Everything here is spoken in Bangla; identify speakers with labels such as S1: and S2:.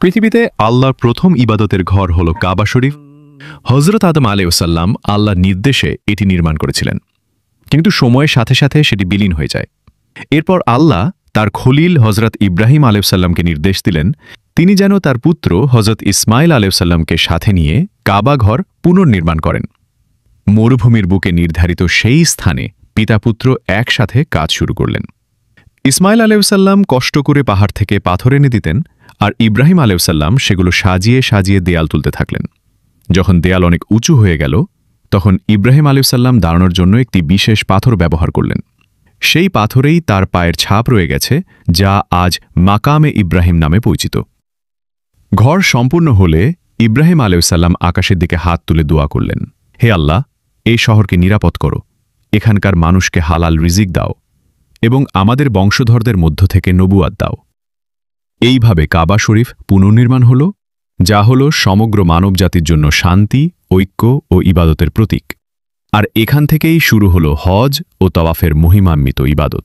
S1: পৃথিবীতে আল্লাহর প্রথম ইবাদতের ঘর হল কাবা শরীফ। হযরত আদম আলাইহিসসালাম আল্লাহর নির্দেশে এটি নির্মাণ করেছিলেন, কিন্তু সময়ের সাথে সাথে সেটি বিলীন হয়ে যায়। এরপর আল্লাহ তার খলিল হযরত ইব্রাহিম আলাইহিসসালামকে নির্দেশ দিলেন তিনি যেন তার পুত্র হযরত ইসমাইল আলাইহিসসালামকে সাথে নিয়ে কাবা ঘর পুনর্নির্মাণ করেন। মরুভূমির বুকে নির্ধারিত সেই স্থানে পিতাপুত্র একসাথে কাজ শুরু করলেন। ইসমাইল আলাইহিসসালাম কষ্ট করে পাহাড় থেকে পাথর এনে দিতেন, আর ইব্রাহিম আলাইহিসসালাম সেগুলো সাজিয়ে সাজিয়ে দেয়াল তুলতে থাকলেন। যখন দেয়াল অনেক উঁচু হয়ে গেল, তখন ইব্রাহিম আলাইহিসসালাম দাঁড়ানোর জন্য একটি বিশেষ পাথর ব্যবহার করলেন। সেই পাথরেই তার পায়ের ছাপ রয়ে গেছে, যা আজ মাকামে ইব্রাহিম নামে পরিচিত। ঘর সম্পূর্ণ হলে ইব্রাহিম আলাইহিসসালাম আকাশের দিকে হাত তুলে দোয়া করলেন, হে আল্লাহ, এই শহরকে নিরাপদ করো, এখানকার মানুষকে হালাল রিজিক দাও এবং আমাদের বংশধরদের মধ্য থেকে নবুয়াত দাও। এইভাবে কাবা শরীফ পুনর্নির্মাণ হল, যা হল সমগ্র মানবজাতির জন্য শান্তি, ঐক্য ও ইবাদতের প্রতীক। আর এখান থেকেই শুরু হল হজ ও তওয়াফের মহিমান্বিত ইবাদত।